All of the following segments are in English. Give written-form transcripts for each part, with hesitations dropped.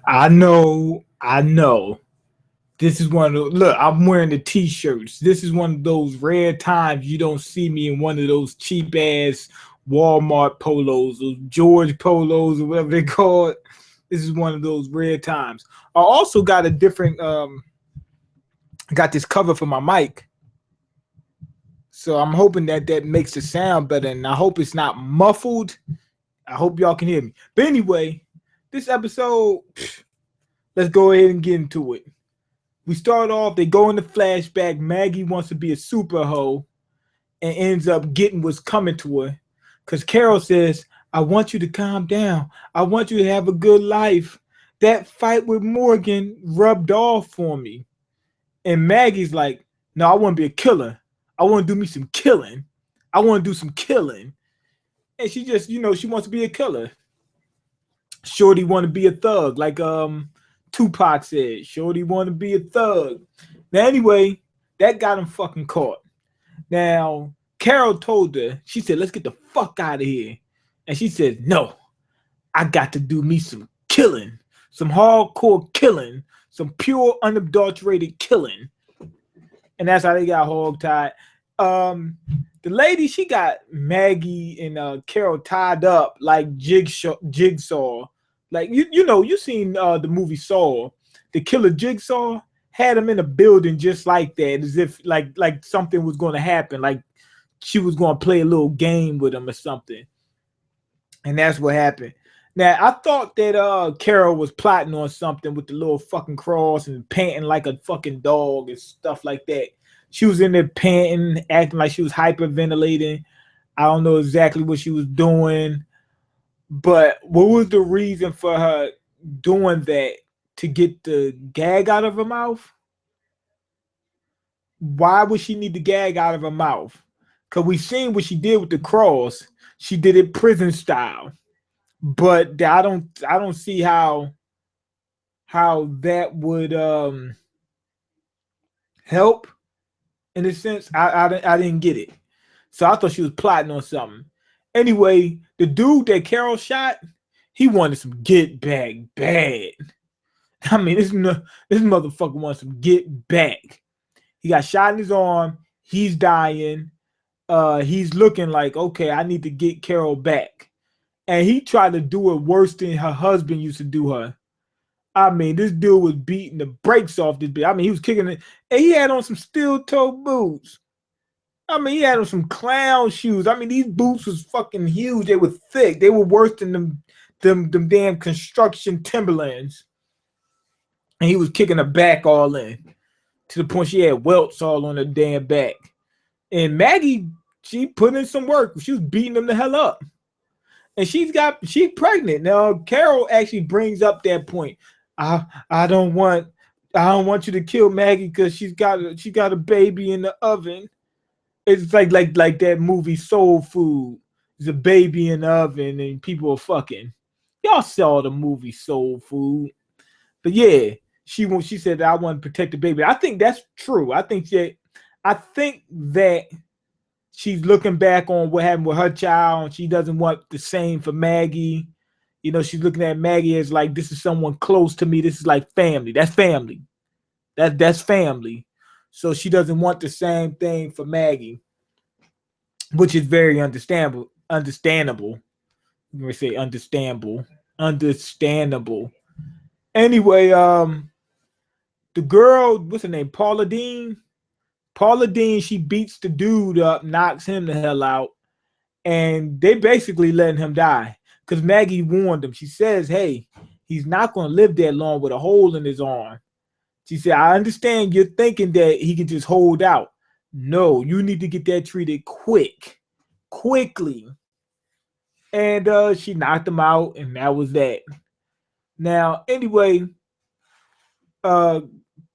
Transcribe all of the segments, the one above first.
I know. This is one of look, I'm wearing the t-shirts. This is one of those rare times you don't see me in one of those cheap ass Walmart polos, those George polos or whatever they call it. This is one of those rare times. I also got a different got this cover for my mic. So I'm hoping that that makes the sound better, and I hope it's not muffled. I hope y'all can hear me. But anyway, this episode, let's go ahead and get into it. We start off, they go in the flashback. Maggie wants to be a super hoe and ends up getting what's coming to her. Because Carol says, I want you to calm down. I want you to have a good life. That fight with Morgan rubbed off for me. And Maggie's like, no, I want to be a killer. I want to do me some killing. I want to do some killing. And she just, she wants to be a killer. Shorty want to be a thug, like Tupac said. Shorty want to be a thug. Now, anyway, that got him fucking caught. Now, Carol told her, she said, let's get the fuck out of here. And she said, no, I got to do me some killing, some hardcore killing, some pure, unadulterated killing. And that's how they got hogtied. The lady, she got Maggie and Carol tied up like jigsaw. Like you seen the movie Saw. The killer Jigsaw had him in a building just like that, as if like something was going to happen, like she was going to play a little game with him or something. And that's what happened. Now I thought that Carol was plotting on something with the little fucking cross and panting like a fucking dog and stuff like that. She was in there panting, acting like she was hyperventilating. I don't know exactly what she was doing, but what was the reason for her doing that? To get the gag out of her mouth? Why would she need the gag out of her mouth? Because we seen what she did with the cross. She did it prison style, but I don't see how that would help. In a sense, I didn't get it. So I thought she was plotting on something. Anyway, the dude that Carol shot, he wanted some get back bad. I mean, this motherfucker wants some get back. He got shot in his arm. He's dying. He's looking like, okay, I need to get Carol back. And he tried to do it worse than her husband used to do her. I mean, this dude was beating the brakes off this bitch. I mean, he was kicking it. And he had on some steel-toe boots. I mean, he had on some clown shoes. I mean, these boots was fucking huge. They were thick. They were worse than them damn construction Timberlands. And he was kicking her back all in. To the point she had welts all on her damn back. And Maggie, she put in some work. She was beating them the hell up. And she's pregnant. Now, Carol actually brings up that point. I don't want you to kill Maggie because she's got a baby in the oven. It's like that movie Soul Food. There's a baby in the oven and people are fucking. Y'all saw the movie Soul Food. But yeah, she said I want to protect the baby. I think that's true. I think that she's looking back on what happened with her child, and she doesn't want the same for Maggie. She's looking at Maggie as like, this is someone close to me. This is like family. That's family. That's family. So she doesn't want the same thing for Maggie, which is very understandable. I'm gonna say understandable. Anyway, the girl, what's her name? Paula Dean, she beats the dude up, knocks him the hell out, and they basically letting him die. Because Maggie warned him. She says, hey, he's not going to live that long with a hole in his arm. She said, I understand you're thinking that he can just hold out. No, you need to get that treated quickly. And she knocked him out, and that was that. Now, anyway,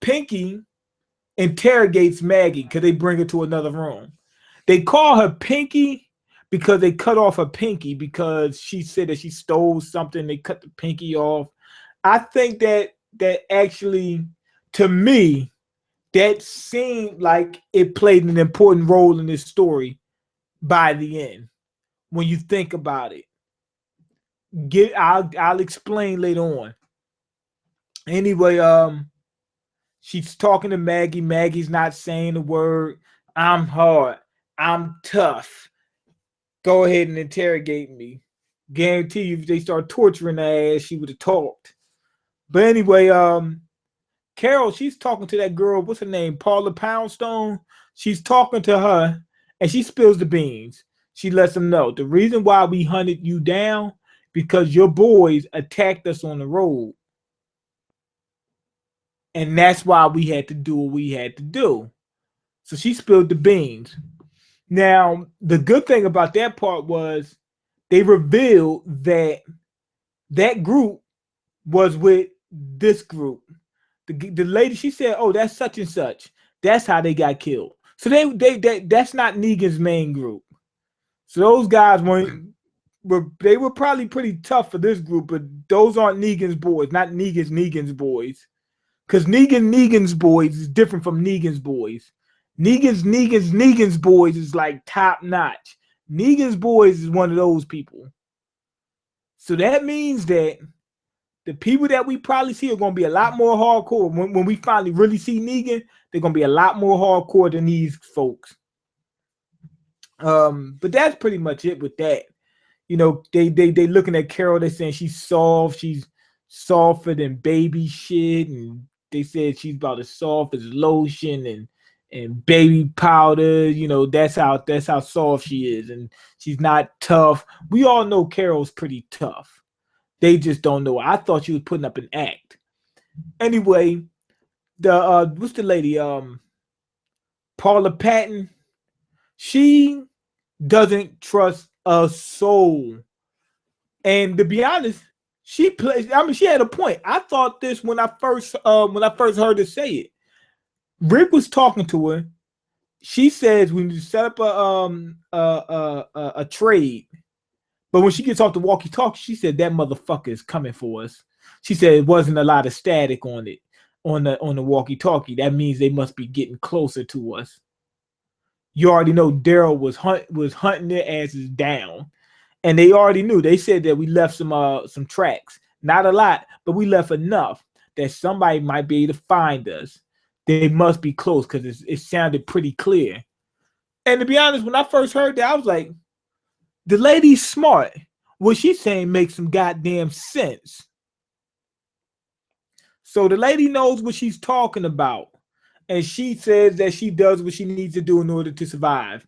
Pinky interrogates Maggie because they bring her to another room. They call her Pinky because they cut off her pinky because she said that she stole something. They cut the pinky off. I think that actually, to me, that seemed like it played an important role in this story by the end. When you think about it, I'll explain later on. Anyway, she's talking to Maggie. Maggie's not saying a word. I'm hard. I'm tough. Go ahead and interrogate me. Guarantee you, if they start torturing her ass, she would have talked. But anyway, Carol, she's talking to that girl. What's her name? Paula Poundstone. She's talking to her, and she spills the beans. She lets them know the reason why we hunted you down because your boys attacked us on the road, and that's why we had to do what we had to do. So she spilled the beans. Now, the good thing about that part was they revealed that that group was with this group. The lady, she said, "Oh, that's such and such. That's how they got killed." So that's not Negan's main group. So those guys they were probably pretty tough for this group, but those aren't Negan's boys, not Negan's boys. Because Negan's boys is different from Negan's boys. Negan's boys is like top notch. Negan's boys is one of those people. So that means that the people that we probably see are going to be a lot more hardcore. When we finally really see Negan, they're going to be a lot more hardcore than these folks. But that's pretty much it with that. You know, they looking at Carol, they're saying she's soft, she's softer than baby shit, and they said she's about as soft as lotion and baby powder. You know, that's how soft she is, and she's not tough. We all know Carol's pretty tough. They just don't know. I thought she was putting up an act. Anyway, the what's the lady? Paula Patton. She doesn't trust a soul. And to be honest, she plays. I mean, she had a point. I thought this when I first heard her say it. Rick was talking to her. She says we need to set up a trade. But when she gets off the walkie-talkie, she said that motherfucker is coming for us. She said it wasn't a lot of static on it, on the walkie-talkie. That means they must be getting closer to us. You already know Daryl was hunting their asses down, and they already knew. They said that we left some tracks, not a lot, but we left enough that somebody might be able to find us. They must be close because it sounded pretty clear. And to be honest, when I first heard that, I was like, the lady's smart. What she's saying makes some goddamn sense. So the lady knows what she's talking about. And she says that she does what she needs to do in order to survive.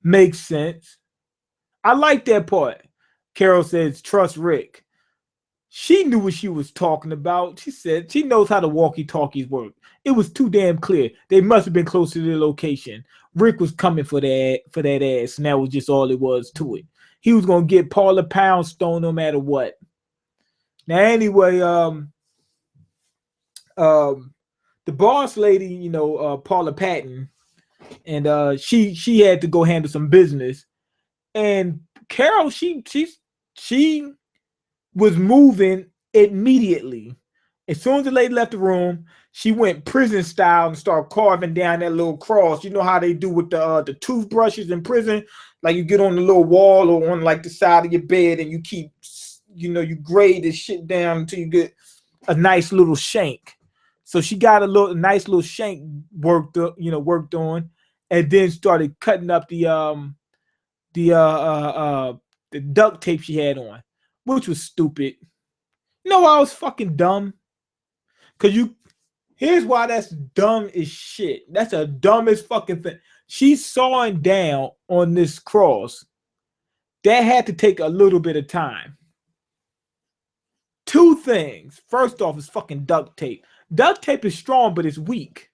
Makes sense. I like that part. Carol says, trust Rick. She knew what she was talking about. She said she knows how the walkie-talkies work. It was too damn clear. They must have been close to the location. Rick was coming for that ass, and that was just all it was to it. He was gonna get Paula Poundstone no matter what. Now, anyway, the boss lady, you know, Paula Patton, and she had to go handle some business. And Carol, she was moving immediately. As soon as the lady left the room, she went prison style and started carving down that little cross. You know how they do with the toothbrushes in prison? Like you get on the little wall or on like the side of your bed and you keep, you know, you grade this shit down until you get a nice little shank. So she got a nice little shank worked on, and then started cutting up the duct tape she had on, which was stupid. You know why I was fucking dumb? Here's why that's dumb as shit. That's the dumbest fucking thing. She's sawing down on this cross. That had to take a little bit of time. Two things. First off, is fucking duct tape. Duct tape is strong, but it's weak.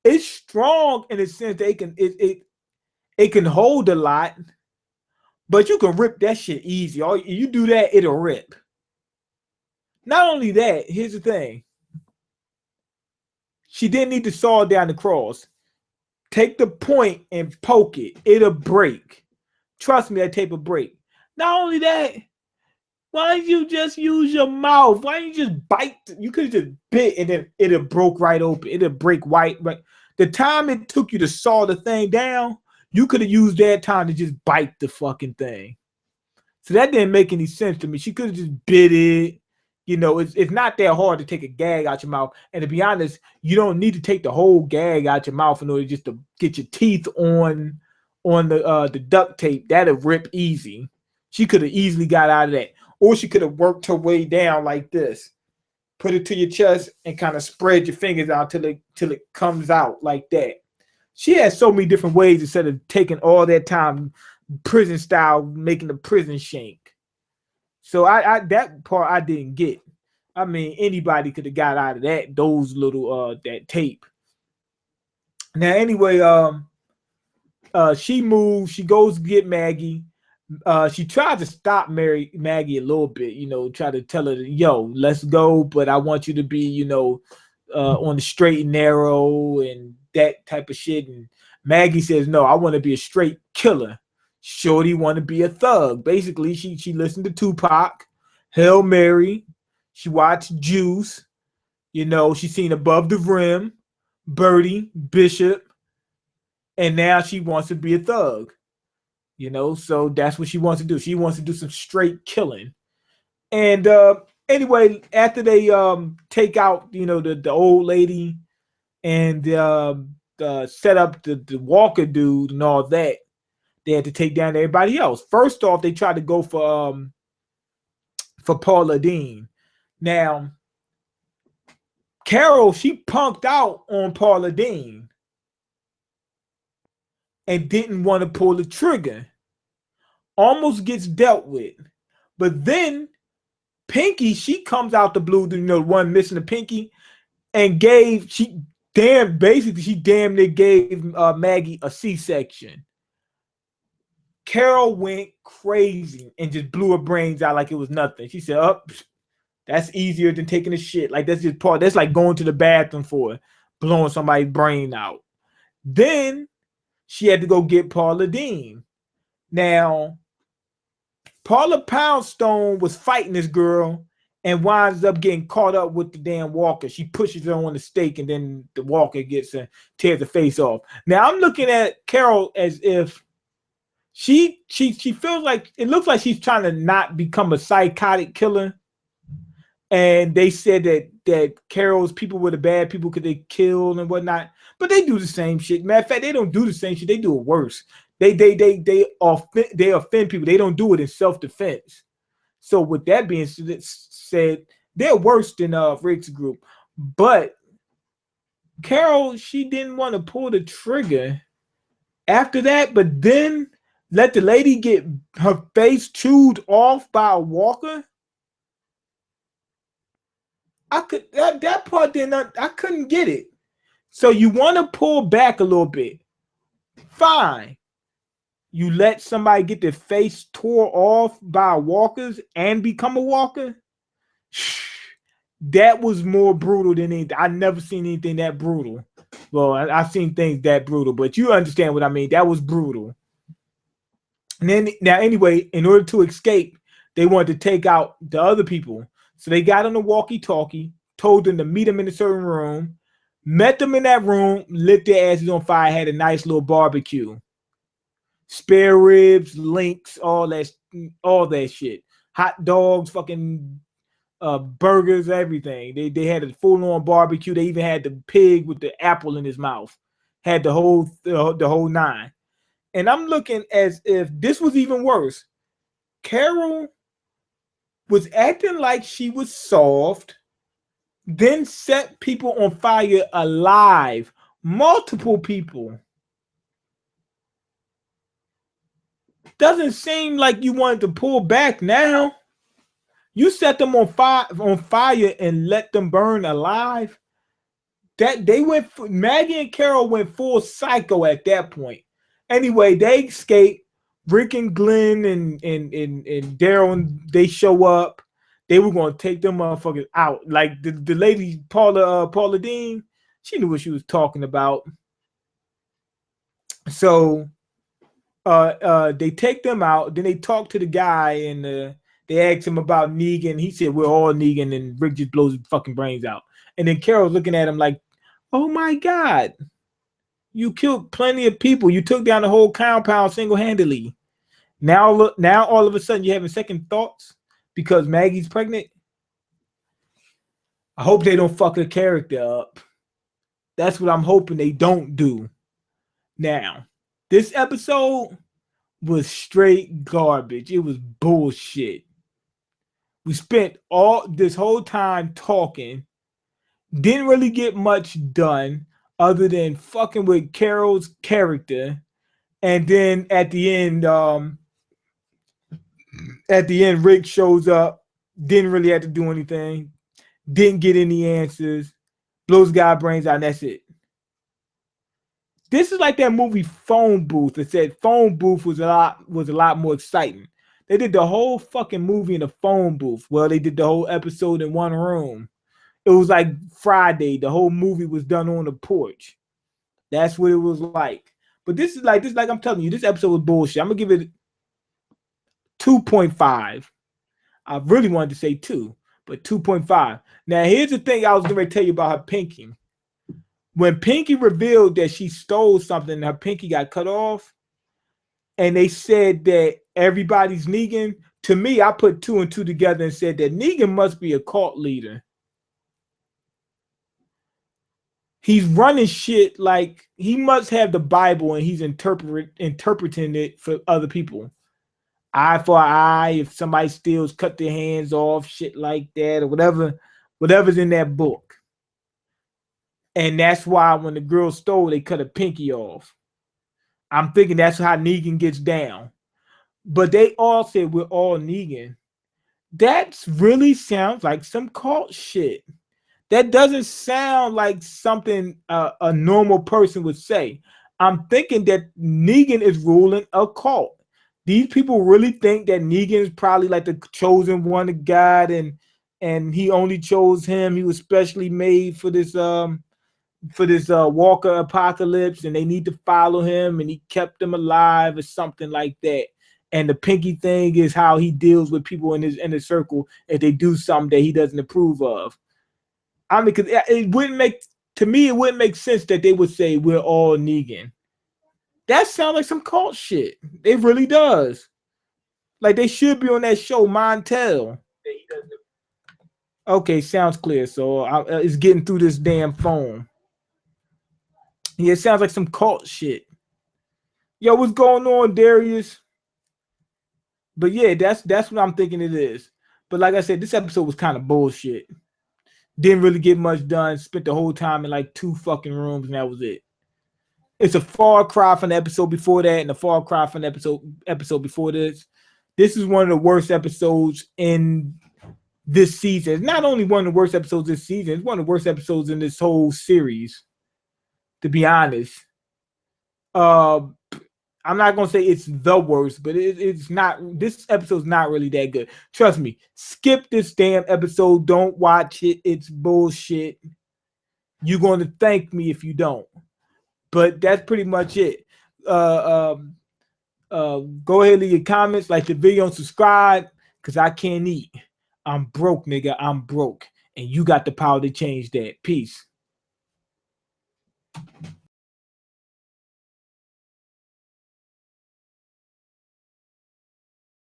It's strong in the sense that it can hold a lot, but you can rip that shit easy. You do that, it'll rip. Not only that, here's the thing. She didn't need to saw down the cross. Take the point and poke it. It'll break. Trust me, that tape will break. Not only that, why don't you just use your mouth? Why don't you just bite? You could have just bit and then it'll broke right open. It'll break right. The time it took you to saw the thing down, you could have used that time to just bite the fucking thing. So that didn't make any sense to me. She could have just bit it, You know, it's not that hard to take a gag out your mouth. And to be honest, you don't need to take the whole gag out your mouth in order just to get your teeth on the duct tape. That'll rip easy. She could have easily got out of that. Or she could have worked her way down like this. Put it to your chest and kind of spread your fingers out till it comes out like that. She has so many different ways instead of taking all that time prison style, making the prison shank. So I that part I didn't get. I mean, anybody could have got out of those little that tape. Now anyway, she moves, she goes to get Maggie. She tried to stop Maggie a little bit, you know, try to tell her, yo, let's go, but I want you to be, you know, on the straight and narrow and that type of shit. And Maggie says, no, I want to be a straight killer. Shorty want to be a thug. Basically, she listened to Tupac, Hail Mary. She watched Juice. You know, she seen Above the Rim, Birdie, Bishop, and now she wants to be a thug. You know, so that's what she wants to do. She wants to do some straight killing. And anyway, after they take out, you know, the old lady and set up the Walker dude and all that, they had to take down everybody else. First off, they tried to go for Paula Deen. Now, Carol, she punked out on Paula Deen and didn't want to pull the trigger. Almost gets dealt with. But then Pinky, she comes out the blue, you know, the one missing the pinky, and she damn near gave Maggie a C-section. Carol went crazy and just blew her brains out like it was nothing. She said, oh, that's easier than taking a shit. Like, that's just part. That's like going to the bathroom for blowing somebody's brain out. Then she had to go get Paula Deen. Now, Paula Poundstone was fighting this girl and winds up getting caught up with the damn Walker. She pushes her on the stake, and then the Walker gets her, tears the face off. Now, I'm looking at Carol as if she feels like, it looks like she's trying to not become a psychotic killer. And they said that Carol's people were the bad people because they killed and whatnot. But they do the same shit. Matter of fact, they don't do the same shit. They do it worse. They offend people. They don't do it in self-defense. So with that being said, they're worse than Rick's group. But Carol, she didn't want to pull the trigger after that, but then let the lady get her face chewed off by a Walker. That part didn't, I couldn't get it. So you want to pull back a little bit. Fine. You let somebody get their face tore off by walkers and become a walker? That was more brutal than anything. I never seen anything that brutal. Well, I've seen things that brutal, but you understand what I mean. That was brutal. And then, now anyway, in order to escape, they wanted to take out the other people. So they got on the walkie-talkie, told them to meet them in a certain room, met them in that room, lit their asses on fire, had a nice little barbecue. Spare ribs, links, all that shit. Hot dogs, fucking burgers, everything. They had a full-on barbecue. They even had the pig with the apple in his mouth. Had the whole nine. And I'm looking as if this was even worse. Carol was acting like she was soft, then set people on fire alive. Multiple people. Doesn't seem like you wanted to pull back now. You set them on fire and let them burn alive. That Maggie and Carol went full psycho at that point. Anyway, they escape. Rick and Glenn and Daryl, they show up. They were going to take them motherfuckers out. Like the lady Paula Deen, she knew what she was talking about. So they take them out. Then they talk to the guy and they ask him about Negan. He said, we're all Negan, and Rick just blows his fucking brains out. And then Carol's looking at him like, oh my God, you killed plenty of people. You took down the whole compound single-handedly. Now all of a sudden you're having second thoughts because Maggie's pregnant. I hope they don't fuck her character up. That's what I'm hoping they don't do. Now, this episode was straight garbage. It was bullshit. We spent all this whole time talking, didn't really get much done other than fucking with Carol's character. And then at the end, Rick shows up, didn't really have to do anything, didn't get any answers, blows guy brains out, and that's it. This is like that movie Phone Booth. It said Phone Booth was a lot more exciting. They did the whole fucking movie in a phone booth. Well, they did the whole episode in one room. It was like Friday. The whole movie was done on the porch. That's what it was like. But this is like I'm telling you, this episode was bullshit. I'm gonna give it 2.5. I really wanted to say 2, but 2.5. Now here's the thing I was going to tell you about her pinky. When Pinky revealed that she stole something, her pinky got cut off, and they said that everybody's Negan. To me, I put 2 and 2 together and said that Negan must be a cult leader. He's running shit like he must have the Bible and he's interpreting it for other people. Eye for eye. If somebody steals, cut their hands off, shit like that, or whatever's in that book. And that's why when the girl stole, they cut a pinky off. I'm thinking that's how Negan gets down. But they all said we're all Negan. That really sounds like some cult shit. That doesn't sound like something a normal person would say. I'm thinking that Negan is ruling a cult. These people really think that Negan is probably like the chosen one of God, and he only chose him. He was specially made for this Walker apocalypse, and they need to follow him, and he kept them alive or something like that. And the pinky thing is how he deals with people in his inner circle if they do something that he doesn't approve of. I mean, because it wouldn't make sense that they would say we're all Negan. That sounds like some cult shit. It really does. Like they should be on that show, Montel. Okay, sounds clear. So it's getting through this damn phone. Yeah, it sounds like some cult shit. Yo, what's going on, Darius? But yeah, that's what I'm thinking it is. But like I said, this episode was kind of bullshit. Didn't really get much done. Spent the whole time in like 2 fucking rooms, and that was it. It's a far cry from the episode before that, and a far cry from the episode before this. This is one of the worst episodes in this season. It's not only one of the worst episodes this season, it's one of the worst episodes in this whole series, to be honest. I'm not gonna say it's the worst, but it's not. This episode's not really that good. Trust me. Skip this damn episode. Don't watch it. It's bullshit. You're going to thank me if you don't. But that's pretty much it. Go ahead and leave your comments, like the video, and subscribe, because I can't eat. I'm broke, nigga. I'm broke. And you got the power to change that. Peace.